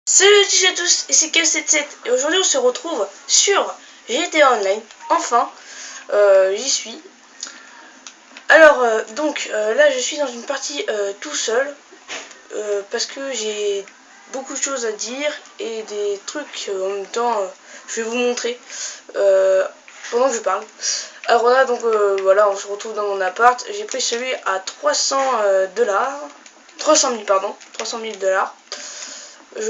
Salut à tous, ici K77 et aujourd'hui on se retrouve sur GTA Online, enfin, j'y suis. Alors là je suis dans une partie tout seul, parce que j'ai beaucoup de choses à dire et des trucs en même temps je vais vous montrer pendant que je parle. Alors là donc voilà, on se retrouve dans mon appart, j'ai pris celui à 300 dollars, 300 000 pardon, 300 000 $.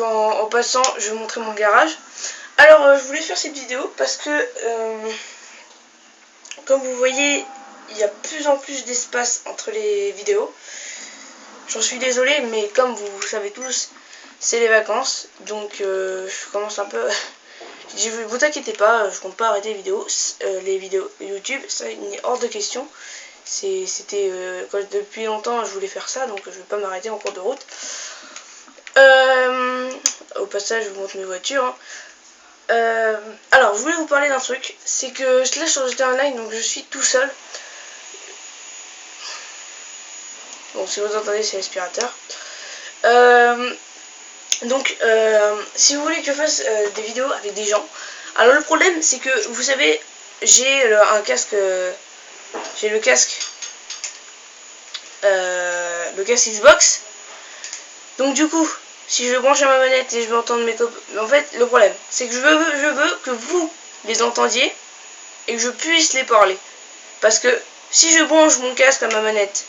En passant, je vais vous montrer mon garage. Alors, je voulais faire cette vidéo parce que, comme vous voyez, il y a plus en plus d'espace entre les vidéos. J'en suis désolée, mais comme vous savez tous, c'est les vacances. Donc, je commence un peu... Vous inquiétez pas, je compte pas arrêter les vidéos YouTube. Ça, il n'est hors de question. C'était depuis longtemps, je voulais faire ça, donc je vais pas m'arrêter en cours de route. Au passage, je vous montre mes voitures. Alors, je voulais vous parler d'un truc. C'est que là, sur GTA Online, donc je suis tout seul. Bon, si vous entendez, c'est l'aspirateur. Si vous voulez que je fasse des vidéos avec des gens. Alors, le problème, c'est que, vous savez, j'ai un casque... j'ai le casque Xbox. Donc, du coup... Si je branche à ma manette et je veux entendre mes copains... Mais en fait, le problème, c'est que je veux que vous les entendiez et que je puisse les parler. Parce que si je branche mon casque à ma manette,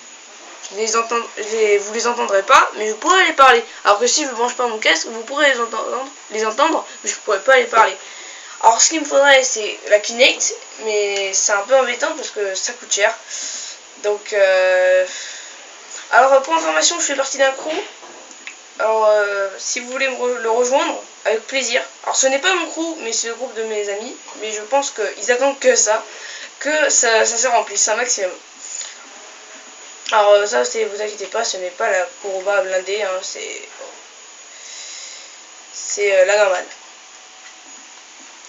vous les entendrez pas, mais je pourrais les parler. Alors que si je ne branche pas mon casque, vous pourrez les entendre, mais je pourrais pas les parler. Alors ce qu'il me faudrait, c'est la Kinect, mais c'est un peu embêtant parce que ça coûte cher. Donc, alors pour information, je fais partie d'un crew. Alors, si vous voulez le rejoindre, avec plaisir. Alors, ce n'est pas mon crew, mais c'est le groupe de mes amis. Mais je pense qu'ils attendent que ça se remplisse un maximum. Alors, ça, vous inquiétez pas, ce n'est pas la Kuroba blindée, hein, c'est la normale.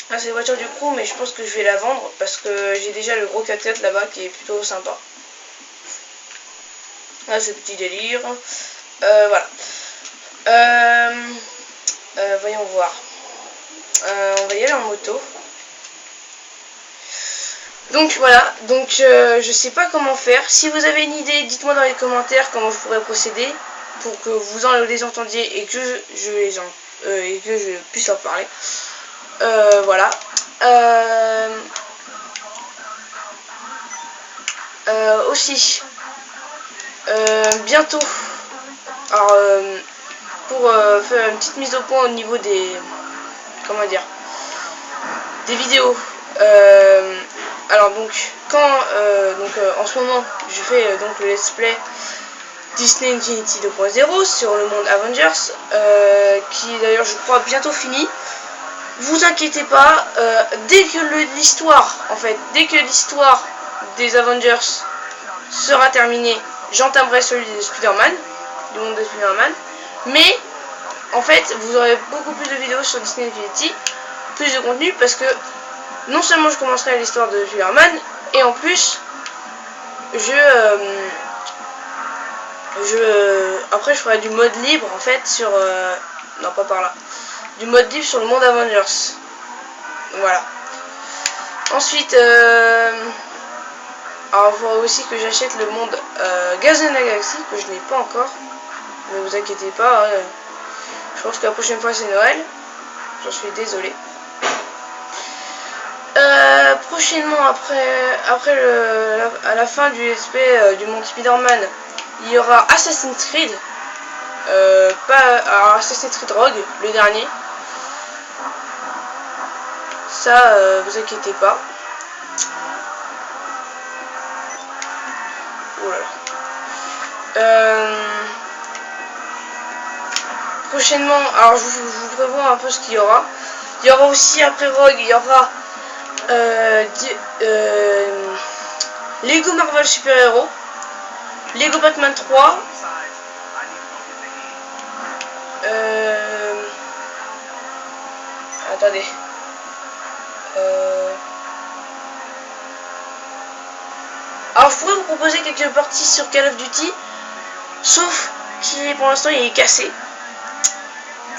Là, c'est la voiture du crew, mais je pense que je vais la vendre parce que j'ai déjà le gros 4x4 là-bas qui est plutôt sympa. Là, ce petit délire. Voilà. Voyons voir. On va y aller en moto. Donc voilà, donc je sais pas comment faire. Si vous avez une idée, dites-moi dans les commentaires comment je pourrais procéder pour que vous les entendiez et que je puisse leur parler. Voilà. Aussi, bientôt. Alors, pour faire une petite mise au point au niveau des... Comment dire, des vidéos. Alors donc, en ce moment, je fais donc le let's play Disney Infinity 2.0 sur le monde Avengers, qui est d'ailleurs, je crois, bientôt fini. Vous inquiétez pas, dès que l'histoire des Avengers sera terminée, j'entamerai celui de Spider-Man, du monde de Spider-Man. Mais en fait, vous aurez beaucoup plus de vidéos sur Disney Infinity, plus de contenu, parce que non seulement je commencerai l'histoire de Spider-Man, et en plus, après je ferai du mode libre en fait sur... non, pas par là. Du mode libre sur le monde Avengers. Voilà. Ensuite, alors il faudra aussi que j'achète le monde Guardians of the Galaxy, que je n'ai pas encore. Ne vous inquiétez pas, hein. Je pense que la prochaine fois c'est Noël. J'en suis désolé. Prochainement, à la fin du SP du monde Spider-Man, il y aura Assassin's Creed. Alors Assassin's Creed Rogue, le dernier. Ça, vous inquiétez pas. Oh là là. Prochainement, alors je vous prévois un peu ce qu'il y aura. Il y aura aussi après Rogue, il y aura Lego Marvel Super Hero, Lego Batman 3, attendez, alors je pourrais vous proposer quelques parties sur Call of Duty, sauf qu'il pour l'instant il est cassé.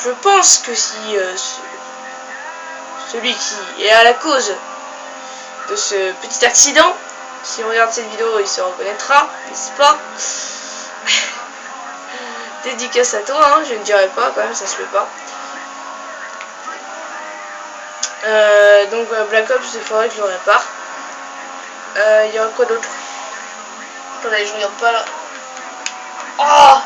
je pense que si celui qui est à la cause de ce petit accident, si on regarde cette vidéo, il se reconnaîtra, n'est-ce pas? Dédicace à toi, hein, je ne dirais pas, quand même, ça se fait pas. Donc Black Ops, il faudrait que je le répare. Il y aura quoi d'autre? Attendez, je regarde pas là. Oh,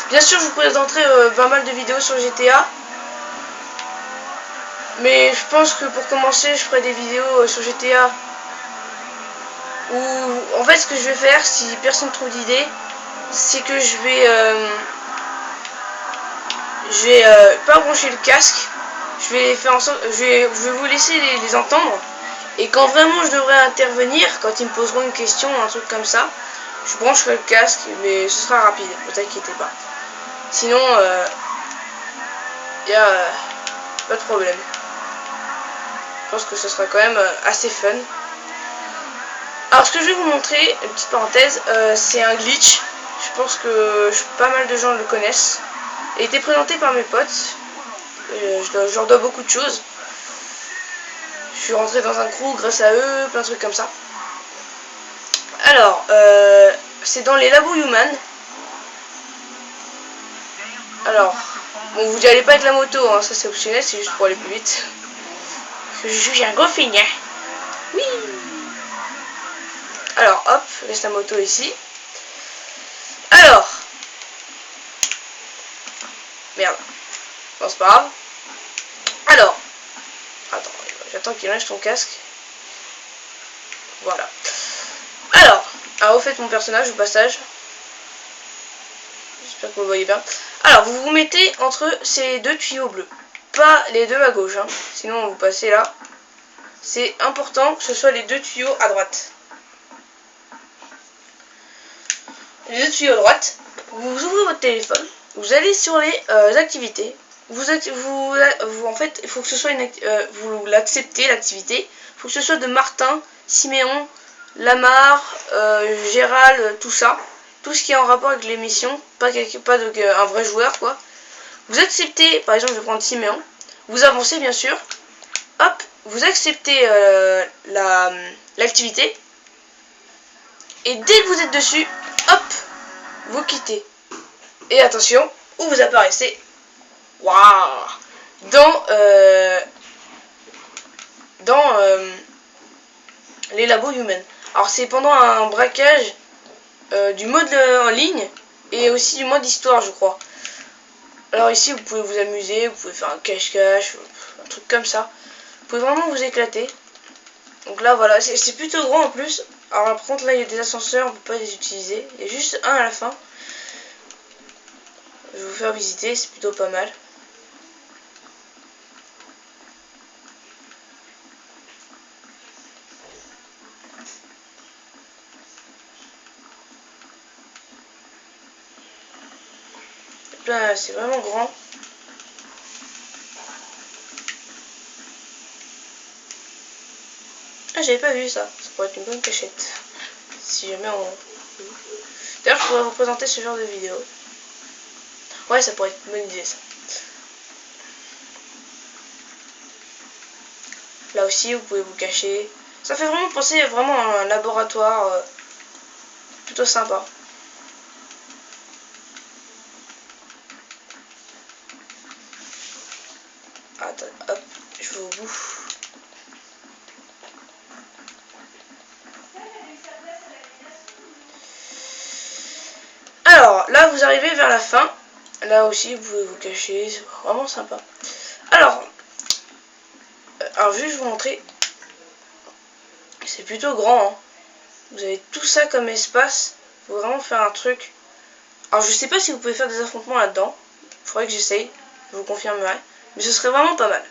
bien sûr, je vous présenterai pas mal de vidéos sur GTA. Mais je pense que pour commencer, je ferai des vidéos sur GTA. Où, en fait, ce que je vais faire, si personne trouve d'idée, c'est que je vais pas brancher le casque. Je vais faire en sorte, je vais vous laisser les entendre. Et quand vraiment je devrais intervenir, quand ils me poseront une question, un truc comme ça, je brancherai le casque, mais ce sera rapide, ne vous inquiétez pas. Sinon, y a pas de problème. Je pense que ce sera quand même assez fun. Alors ce que je vais vous montrer, une petite parenthèse, c'est un glitch. Je pense que pas mal de gens le connaissent. Il a été présenté par mes potes. Je leur dois beaucoup de choses. Je suis rentré dans un crew grâce à eux, plein de trucs comme ça. Alors, c'est dans les labos Human. Alors, bon, vous n'y allez pas avec la moto, hein, ça c'est optionnel, c'est juste pour aller plus vite. Parce que je suis un gros feignant. Oui. Alors, hop, laisse la moto ici. Alors. Merde. Bon, c'est pas grave. Alors. Attends, j'attends qu'il lâche ton casque. Voilà. Alors, au fait, mon personnage, au passage. J'espère que vous le voyez bien. Alors, vous vous mettez entre ces deux tuyaux bleus. Pas les deux à gauche, hein. Sinon vous passez là. C'est important que ce soit les deux tuyaux à droite. Les deux tuyaux à droite. Vous ouvrez votre téléphone. Vous allez sur les activités. En fait, il faut que ce soit vous l'acceptez, l'activité. Il faut que ce soit de Martin, Siméon, Lamar, Gérald, tout ça. Tout ce qui est en rapport avec l'émission. Pas un vrai joueur, quoi. Vous acceptez, par exemple, je vais prendre Siméon. Vous avancez, bien sûr. Hop, vous acceptez l'activité. Et dès que vous êtes dessus, hop, vous quittez. Et attention, où vous apparaissez. Waouh! Dans les labos Human. Alors c'est pendant un braquage du mode en ligne et aussi du mode histoire, je crois. Alors ici vous pouvez vous amuser, vous pouvez faire un cache-cache, un truc comme ça. Vous pouvez vraiment vous éclater. Donc là voilà, c'est plutôt grand en plus. Alors par contre là il y a des ascenseurs, on peut pas les utiliser. Il y a juste un à la fin. Je vais vous faire visiter, c'est plutôt pas mal. Là c'est vraiment grand. Ah, j'avais pas vu ça. Ça pourrait être une bonne cachette. Si jamais on... D'ailleurs, je pourrais vous présenter ce genre de vidéo. Ouais, ça pourrait être une bonne idée, ça. Là aussi, vous pouvez vous cacher. Ça fait vraiment penser vraiment à un laboratoire plutôt sympa. Attends, hop, je vais au bout. Alors, là, vous arrivez vers la fin. Là aussi, vous pouvez vous cacher. C'est vraiment sympa. Alors juste vous montrer. C'est plutôt grand. Hein. Vous avez tout ça comme espace. Il faut vraiment faire un truc. Alors, je sais pas si vous pouvez faire des affrontements là-dedans. Il faudrait que j'essaye. Je vous confirmerai. Mais ce serait vraiment pas mal.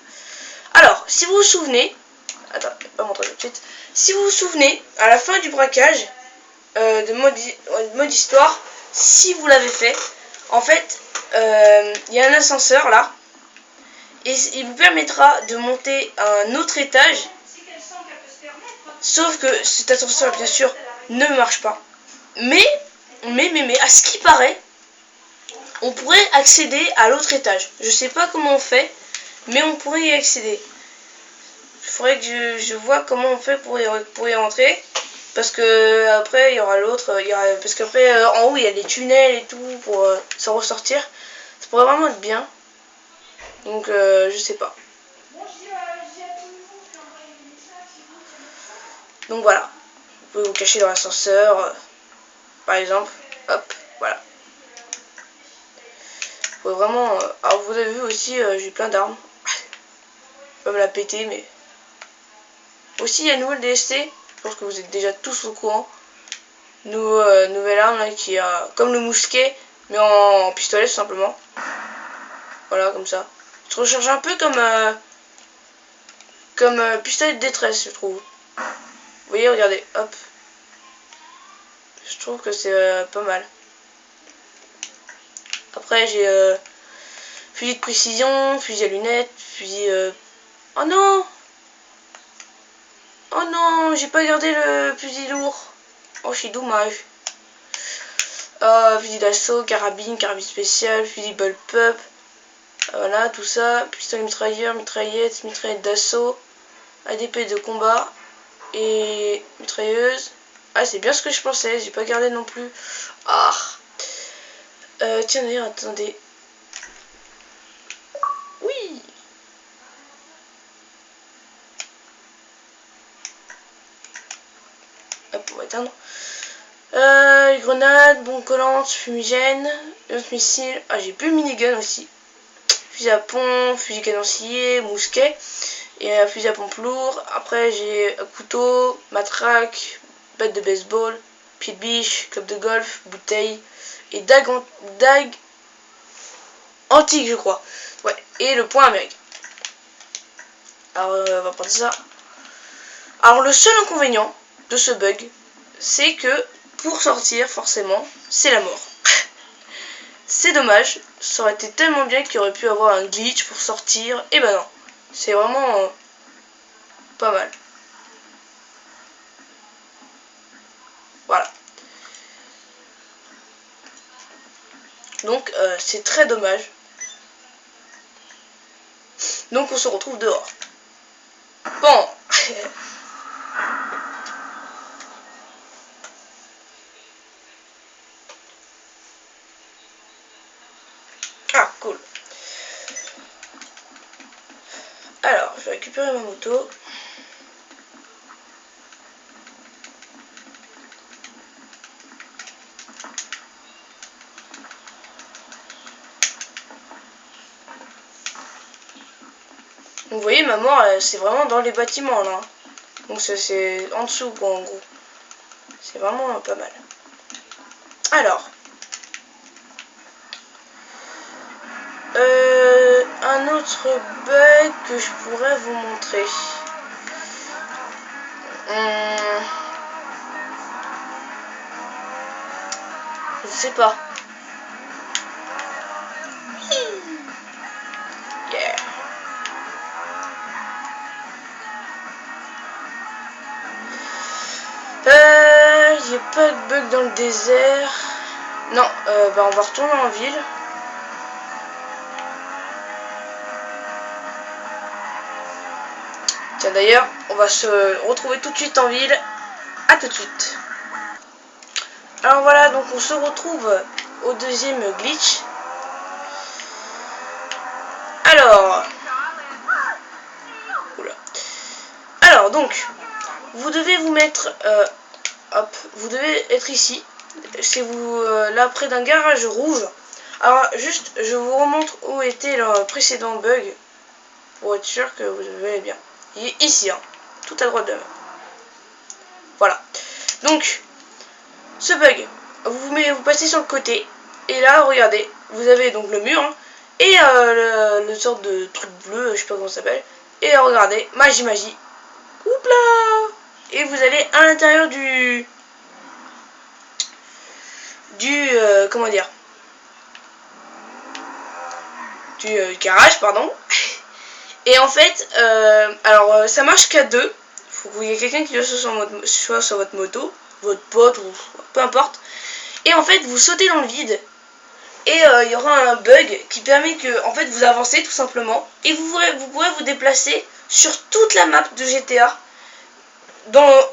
Alors, si vous vous souvenez. Attends, je vais pas montrer tout de suite. Si vous vous souvenez, à la fin du braquage de mode histoire, si vous l'avez fait, en fait, il y a un ascenseur là. Et il vous permettra de monter à un autre étage. Sauf que cet ascenseur, bien sûr, ne marche pas. Mais, à ce qui paraît, on pourrait accéder à l'autre étage. Je sais pas comment on fait, mais on pourrait y accéder. Il faudrait que je vois comment on fait pour y rentrer. Parce que après il y aura l'autre, parce qu'après en haut il y a des tunnels et tout pour s'en ressortir. Ça pourrait vraiment être bien. Donc je sais pas. Donc voilà. Vous pouvez vous cacher dans l'ascenseur, par exemple. Hop, voilà. Vous pouvez vraiment. Alors vous avez vu aussi, j'ai plein d'armes. Je peux me la péter, mais. Aussi il y a une nouvelle DST. Je pense que vous êtes déjà tous au courant. Nouvelle arme là, qui a comme le mousquet, mais en pistolet tout simplement. Voilà, comme ça. Il se recharge un peu comme pistolet de détresse, je trouve. Vous voyez, regardez, hop. Je trouve que c'est pas mal. Après, j'ai fusil de précision, fusil à lunettes, fusil... Oh non! Oh non, j'ai pas gardé le fusil lourd. Oh, c'est dommage. Fusil d'assaut, carabine spéciale, fusil bullpup. Voilà, tout ça. Pistolet mitrailleur, mitraillette d'assaut, ADP de combat et mitrailleuse. Ah, c'est bien ce que je pensais, j'ai pas gardé non plus. Ah. Tiens d'ailleurs, attendez. Oui. Hop, on va éteindre. Grenade, bombe collante, fumigène, lance-missile. Ah, j'ai plus le minigun aussi. Fusil à pompe, fusil canoncier, mousquet et un fusil à pompe lourd. Après, j'ai un couteau, matraque, batte de baseball, pied de biche, club de golf, bouteille et dague antique, je crois. Ouais, et le point américain. Alors, on va prendre ça. Alors, le seul inconvénient de ce bug, c'est que pour sortir, forcément, c'est la mort. C'est dommage, ça aurait été tellement bien qu'il y aurait pu avoir un glitch pour sortir. Et ben non, c'est vraiment pas mal. Voilà. Donc c'est très dommage. Donc on se retrouve dehors. Bon. Ah, cool. Alors, je vais récupérer ma moto. Donc, vous voyez, ma mort, c'est vraiment dans les bâtiments, là. Donc, c'est en dessous, quoi, en gros. C'est vraiment pas mal. Alors. Un autre bug que je pourrais vous montrer. Je sais pas. Yeah. J'ai pas de bug dans le désert. Non, bah on va retourner en ville. Tiens d'ailleurs, on va se retrouver tout de suite en ville. À tout de suite. Alors voilà, donc on se retrouve au deuxième glitch. Alors, oula. Alors donc, vous devez vous mettre, hop, vous devez être ici. C'est vous là près d'un garage rouge. Alors juste, je vous remontre où était le précédent bug pour être sûr que vous verrez bien. Il est ici, hein, tout à droite de moi. Voilà. Donc, ce bug, vous passez sur le côté et là, regardez, vous avez donc le mur hein, et le sorte de truc bleu, je sais pas comment ça s'appelle. Et regardez, magie. Oups là. Et vous allez à l'intérieur du comment dire, du garage, pardon. Et en fait, alors ça marche qu'à deux. Faut qu'il y ait quelqu'un qui soit sur votre moto, votre pote ou peu importe. Et en fait, vous sautez dans le vide. Et il y aura un bug qui permet que en fait vous avancez tout simplement. Et vous pourrez vous déplacer sur toute la map de GTA.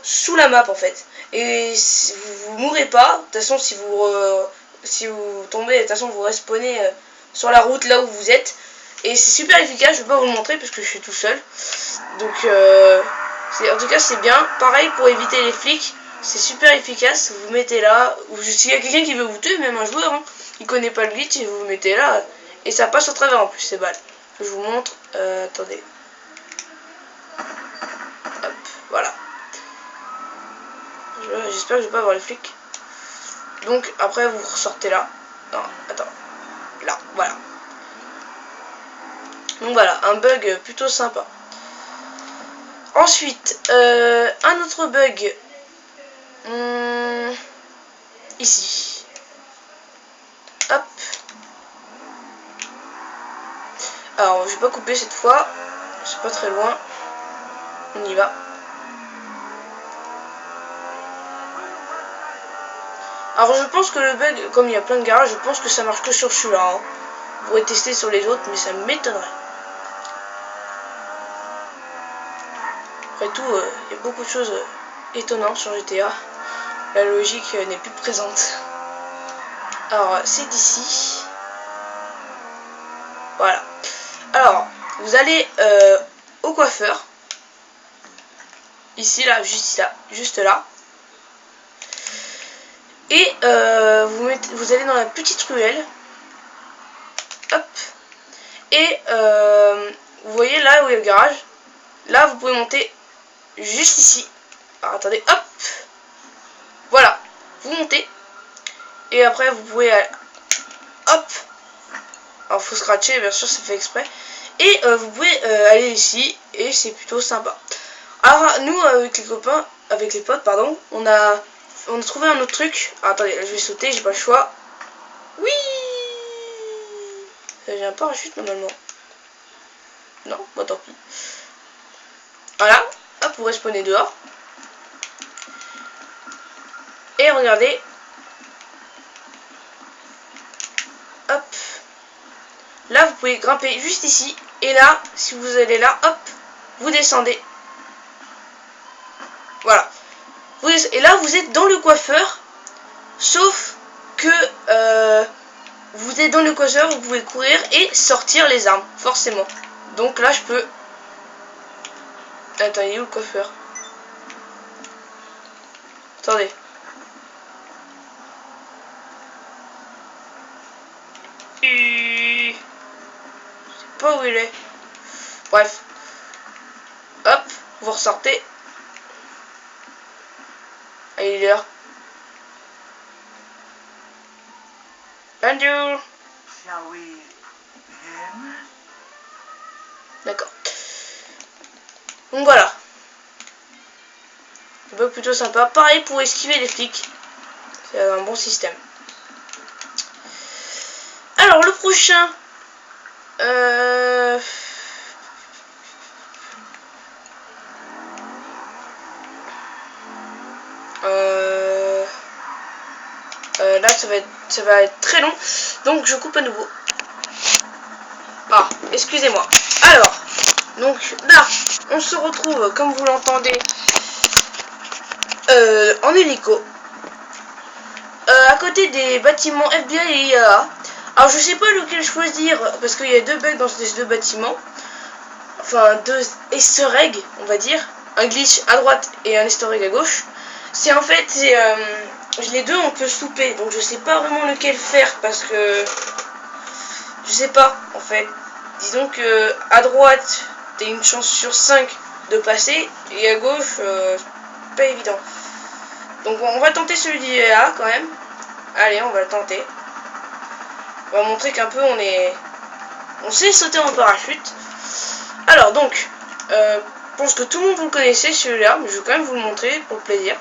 Sous la map en fait. Et si vous mourrez pas. De toute façon si vous tombez, de toute façon vous respawnez sur la route là où vous êtes. Et c'est super efficace, je vais pas vous le montrer parce que je suis tout seul. Donc en tout cas c'est bien. Pareil pour éviter les flics, c'est super efficace. Vous vous mettez là, ou s'il y a quelqu'un qui veut vous tuer, même un joueur, hein, il connaît pas le glitch, et vous vous mettez là. Et ça passe au travers en plus ces balles. Je vous montre, attendez. Hop, voilà. J'espère que je vais pas avoir les flics. Donc après vous ressortez là. Non, attends. Là, voilà. Donc voilà, un bug plutôt sympa. Ensuite, un autre bug. Ici. Hop. Alors, je vais pas couper cette fois. C'est pas très loin. On y va. Alors, je pense que le bug, comme il y a plein de garages, je pense que ça marche que sur celui-là. Hein. Vous pourrez tester sur les autres, mais ça m'étonnerait. Après tout, il y a beaucoup de choses étonnantes sur GTA. La logique n'est plus présente. Alors, c'est d'ici. Voilà. Alors, vous allez au coiffeur. Ici, là, juste là. Et vous allez dans la petite ruelle. Hop. Et vous voyez là où est le garage. Là, vous pouvez monter juste ici. Alors, attendez, hop. Voilà. Vous montez. Et après, vous pouvez aller, hop. Alors, faut scratcher, bien sûr, c'est fait exprès. Et vous pouvez aller ici. Et c'est plutôt sympa. Alors, nous, avec les copains, avec les potes, pardon, on a trouvé un autre truc. Alors, attendez, je vais sauter, j'ai pas le choix. Oui. J'ai un parachute normalement. Non, bah tant pis. Voilà, hop, vous respawnez dehors. Et regardez. Hop. Là, vous pouvez grimper juste ici. Et là, si vous allez là, hop, vous descendez. Voilà. Et là, vous êtes dans le coiffeur. Sauf que vous êtes dans le coiffeur, vous pouvez courir et sortir les armes, forcément. Donc là, je peux... Attends, il est où le coiffeur? Attendez. Je sais pas où il est. Bref. Hop, vous ressortez. Ah, il est l'heure. Bonjour. D'accord. Donc voilà. Un peu plutôt sympa. Pareil pour esquiver les flics. C'est un bon système. Alors le prochain. Là ça va être très long. Donc je coupe à nouveau. Ah, excusez-moi. Alors, donc là, on se retrouve, comme vous l'entendez, en hélico. À côté des bâtiments FBI et IAA. Alors je sais pas lequel choisir, parce qu'il y a deux bugs dans ces deux bâtiments. Enfin, deux easter eggs, on va dire. Un glitch à droite et un easter egg à gauche. C'est en fait, les deux on peut souper, donc je sais pas vraiment lequel faire, parce que... Je sais pas, en fait. Disons que à droite, t'as une chance sur 5 de passer, et à gauche, c'est pas évident. Donc on va tenter celui d'IA quand même. Allez, on va le tenter. On va montrer qu'un peu on sait sauter en parachute. Alors donc, je pense que tout le monde vous le connaissez celui-là, mais je vais quand même vous le montrer pour le plaisir.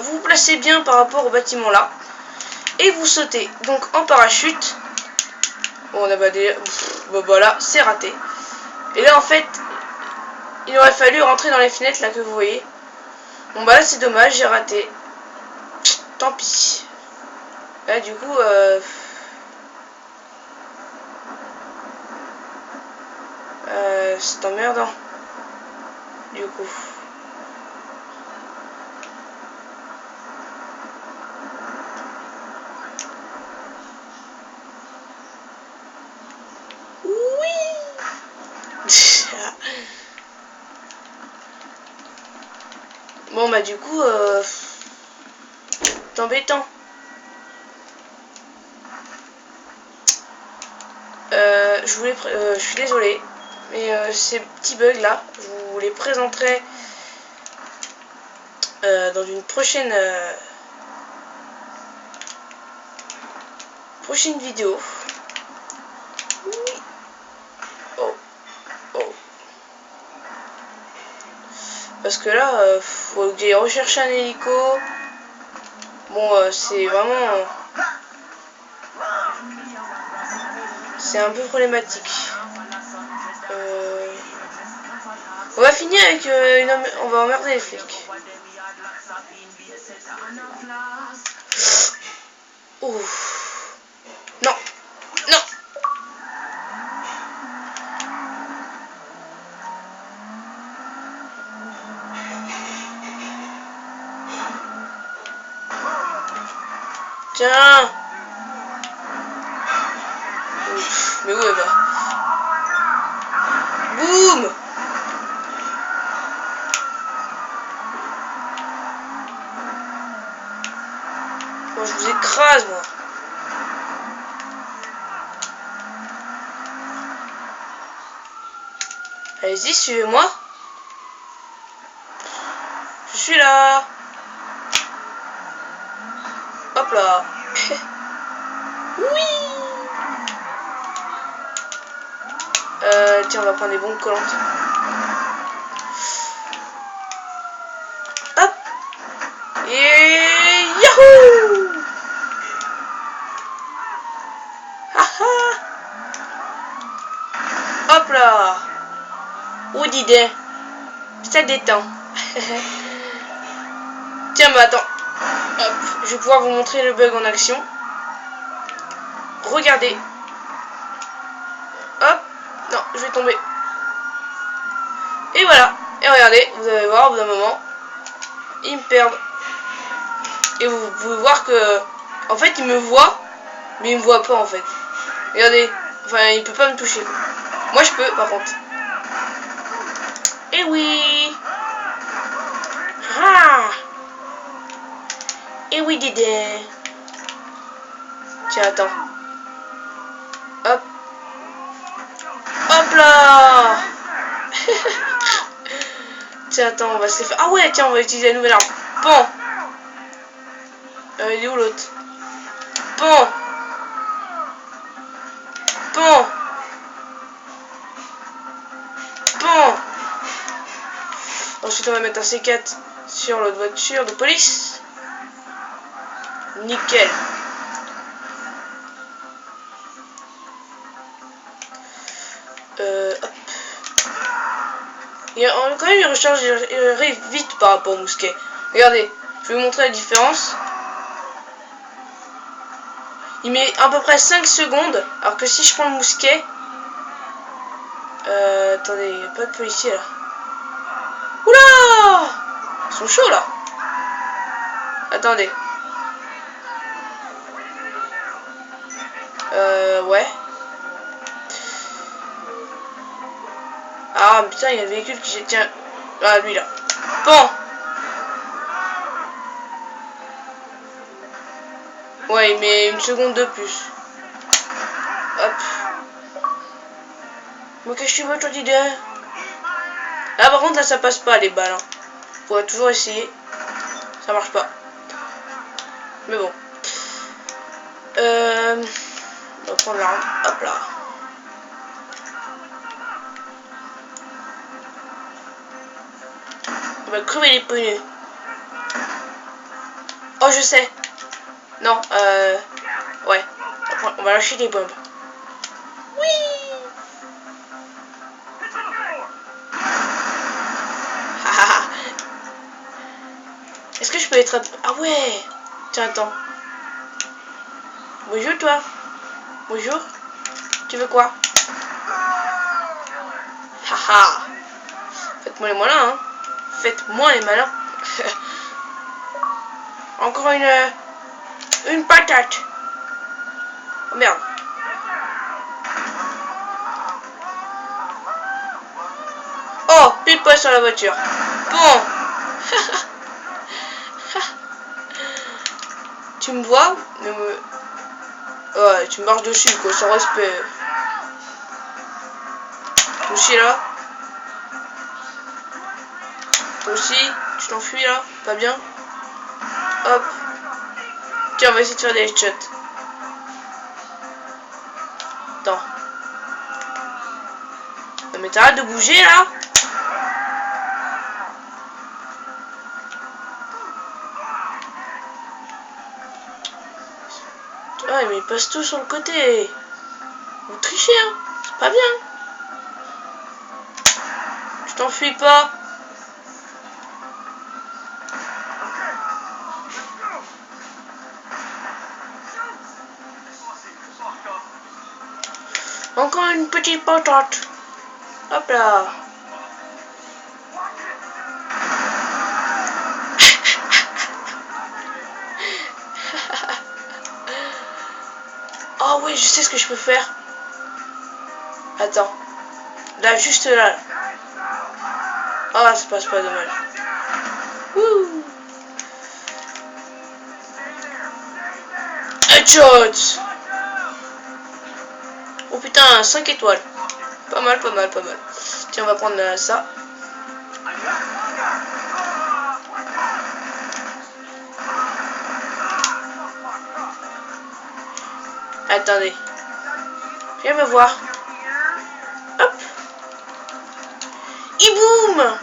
Vous vous placez bien par rapport au bâtiment là, et vous sautez donc en parachute. Bon, on a badé. Bon, voilà, c'est raté. Et là, en fait, il aurait fallu rentrer dans les fenêtres là que vous voyez. Bon, bah là, c'est dommage, j'ai raté. Tant pis. Là, du coup, c'est emmerdant. Du coup. Bon bah du coup c'est embêtant. Je suis désolé, mais ces petits bugs là, je vous les présenterai dans une prochaine vidéo. Oh, oh. Parce que là, faut que j'aille rechercher un hélico. Bon, c'est vraiment... c'est un peu problématique. On va finir avec on va emmerder les flics. Ouf. Non. Non. Tiens. Ouf. Mais où elle va? Boum. Moi je vous écrase moi. Allez-y, suivez-moi. Je suis là. Hop là. Oui. Tiens, on va prendre des bombes collantes. Hop. Et yahoo. Hop là. Ou d'idée. Ça détend. Tiens, bah attends. Hop. Je vais pouvoir vous montrer le bug en action. Regardez. Hop. Non, je vais tomber. Et voilà. Et regardez, vous allez voir au bout d'un moment, ils me perdent. Et vous pouvez voir que, en fait, il me voit, mais il me voit pas en fait. Regardez. Enfin, il peut pas me toucher. Moi, je peux, par contre. Et oui. Ah. Et oui, Dédé. Tiens, attends. Hop. Hop là. Tiens, attends, on va se les faire. Ah ouais, tiens, on va utiliser la nouvelle arme. Bon. Il est où l'autre? Bon. Bon. Bon. Ensuite, on va mettre un C4 sur l'autre voiture de police. Nickel. Hop. Quand même, il recharge, il arrive vite par rapport au mousquet. Regardez, je vais vous montrer la différence. Il met à peu près 5 secondes, alors que si je prends le mousquet... attendez, il n'y a pas de policier là. Oula! Ils sont chauds là. Attendez. Ouais. Ah putain, il y a le véhicule qui... Tiens. Ah, lui là. Bon. Ouais, il met une seconde de plus. Hop. Mais qu'est-ce que tu veux, toi, d'idée? Là, par contre, là, ça passe pas, les balles. Hein. Faut toujours essayer. Ça marche pas. Mais bon. On va prendre l'arme. Hop là. On va crever les pneus. Oh, je sais. Non, ouais. On va lâcher des bombes. Oui. Est-ce que je peux être... Ah ouais. Tiens, attends. Bonjour, toi. Bonjour. Tu veux quoi? Haha. Faites-moi les malins, hein. Faites-moi les malins. Encore une patate. Oh merde. Oh, pile poil sur la voiture. Bon. Tu me vois? Ouais, tu me marches dessus, quoi, sans respect. Toi aussi, là. Toi aussi, tu t'enfuis, là. Pas bien. Hop. Tiens, on va essayer de faire des headshots. Attends. Non, mais t'arrêtes de bouger, là. Ouais, mais ils passent tous sur le côté. Vous trichez, hein. C'est pas bien. Tu t'enfuis pas. Encore une petite patate. Hop là. Oh oui, je sais ce que je peux faire. Attends. Là, juste là. Ah, c'est pas dommage. Wouh. Headshot. Oh putain, 5 étoiles. Pas mal, pas mal, pas mal. Tiens, on va prendre ça. Attendez. Viens me voir. Hop. Et boum.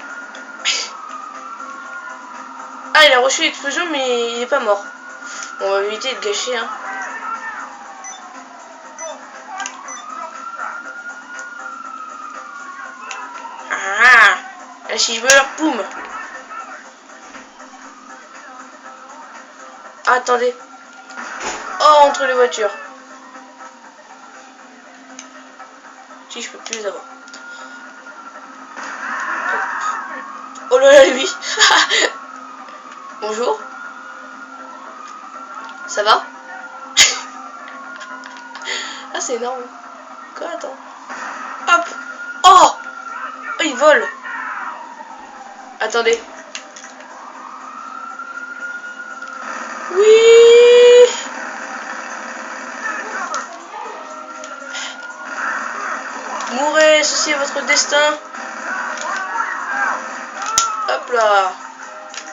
Ah, il a reçu l'explosion, mais il est pas mort. Bon, on va éviter de gâcher, hein. Ah. Et si je meurs, boum. Ah, attendez. Oh, entre les voitures. Si, je peux plus les avoir. Oh là là, lui. Bonjour. Ça va? Ah, c'est énorme. Quoi, attends. Hop. Oh. Oh, il vole. Attendez. Oui. Mourez, ceci est votre destin. Hop là.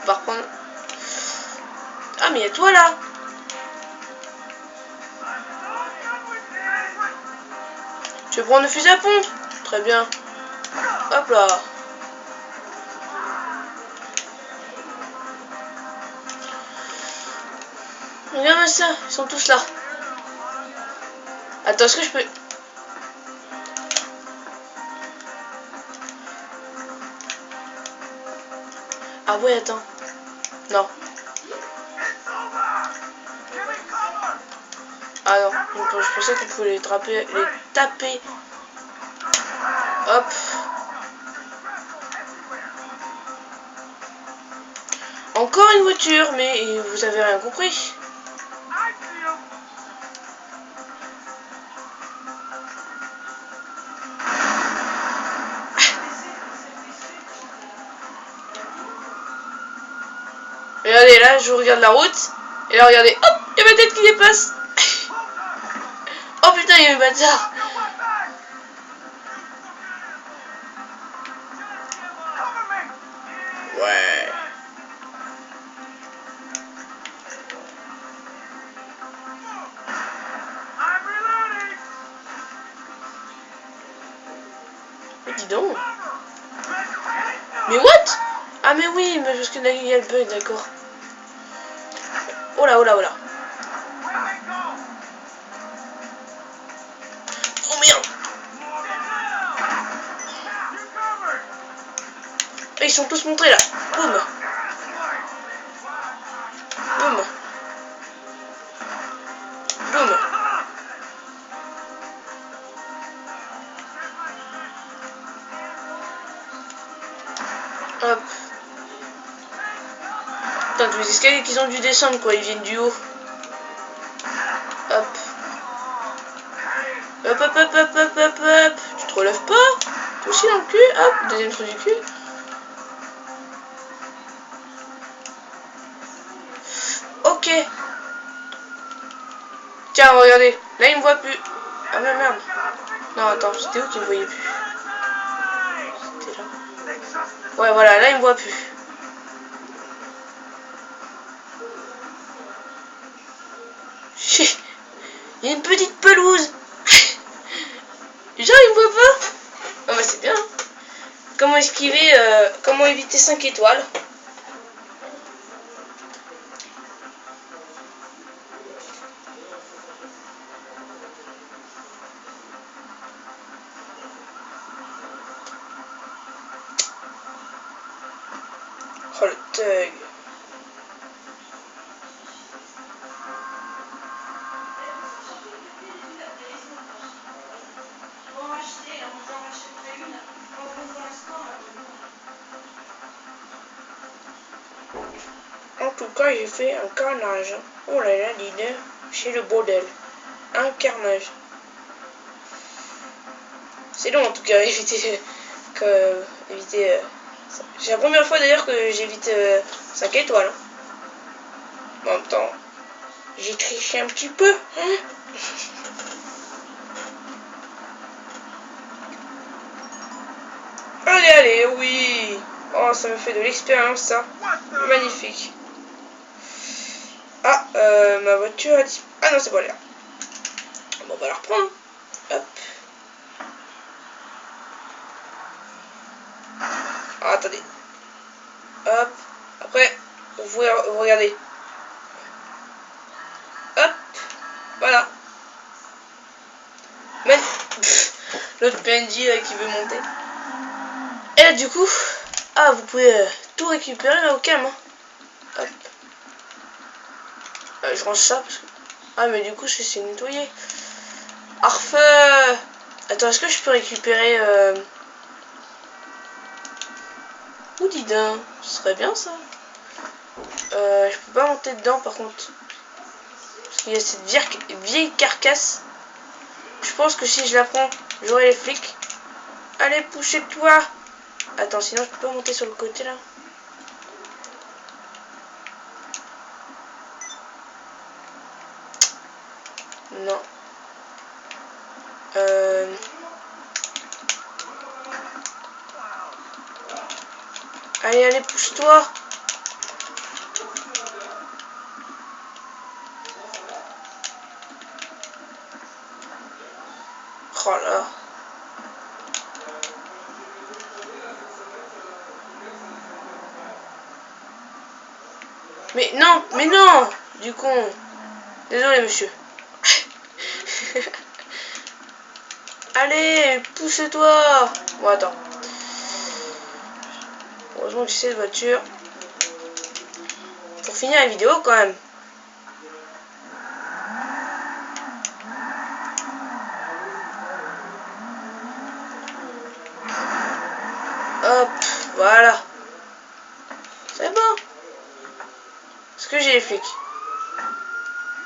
On va reprendre. Ah, mais il y a toi là. Tu veux prendre le fusil à pompe? Très bien. Hop là. Regarde ça, ils sont tous là. Attends, est-ce que je peux... Ah ouais, attends. Non. Ah non, je pensais qu'on pouvait les taper. Hop. Encore une voiture, mais vous avez rien compris. Regardez, là, je regarde la route. Et là, regardez, hop, il y a ma tête qui dépasse. Oh putain, il y a eu bâtard. Ouais. Mais dis donc. Mais what? Ah mais oui, mais parce que il y a le bug, d'accord. Oh là, oh là, oh là. Oh merde. Et ils sont tous montrés là. Boum. Boum. Boum. Hop. Putain, tous les escaliers qu'ils ont dû descendre, quoi. Ils viennent du haut. Hop. Hop, hop, hop, hop, hop, hop, hop. Tu te relèves pas? Toi aussi dans le cul. Hop, deuxième trou du cul. Ok. Tiens, regardez. Là, il me voit plus. Ah, mais merde. Non, attends, c'était où qu'il me voyait plus? C'était là. Ouais, voilà, là, il me voit plus. Il y a une petite pelouse. Genre, il me voit pas. Ah, bah, c'est bien. Comment esquiver, comment éviter 5 étoiles? Oh, le thug. En tout cas, j'ai fait un carnage. Oh là là, leader, c'est le bordel. Un carnage. C'est long en tout cas, éviter. C'est la première fois d'ailleurs que j'évite 5 étoiles. Hein. En même temps, j'ai triché un petit peu. Hein. Allez, allez, oui. Oh, ça me fait de l'expérience, ça. Magnifique. Ah, ma voiture a dit... Ah non, c'est pas là. Bon, on va la reprendre. Hop. Ah, attendez. Hop. Après, vous regardez. Hop. Voilà. Mais... L'autre PNJ là, qui veut monter. Et là, du coup... Ah, vous pouvez tout récupérer là au calme. Hein. Hop. Je range ça parce que... Ah, mais du coup, je sais nettoyer. Arfe. Attends, est-ce que je peux récupérer... Ou Didin, ce serait bien ça. Je peux pas monter dedans par contre. Parce qu'il y a cette vieille carcasse. Je pense que si je la prends, j'aurai les flics. Allez, poussez-toi. Attends, sinon je peux pas monter sur le côté là. Non. Allez, allez, pousse-toi. Oh là. Mais non, du con. Désolé, monsieur. Allez, pousse-toi. Bon, attends. Heureusement que j'ai cette voiture. Pour finir la vidéo, quand même. Hop, voilà. C'est bon. Est-ce que j'ai les flics?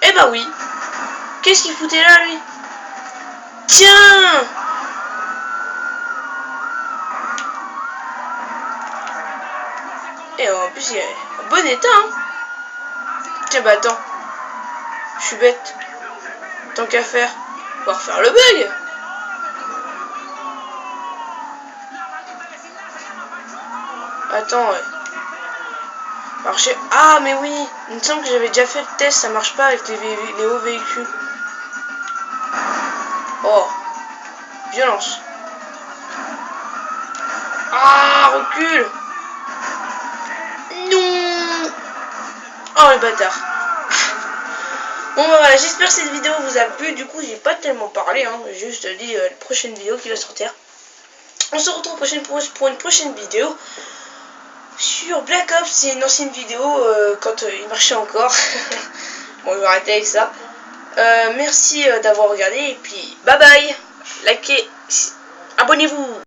Eh bah oui. Qu'est-ce qu'il foutait là, lui? Tiens! Et en plus, il est en bon état, hein. Tiens, bah attends. Je suis bête. Tant qu'à faire, on va refaire le bug. Attends, ouais. Marcher. Ah, mais oui. Il me semble que j'avais déjà fait le test. Ça marche pas avec les hauts véhicules. Oh. Violence. Ah, recule. Non. Oh, le bâtard. Bon, bah voilà. J'espère que cette vidéo vous a plu. Du coup, j'ai pas tellement parlé. Hein. J'ai juste dit la prochaine vidéo qui va sortir. On se retrouve pour une prochaine vidéo. Sur Black Ops, c'est une ancienne vidéo quand il marchait encore. Bon, je vais arrêter avec ça. Merci d'avoir regardé et puis bye bye. Likez, abonnez-vous.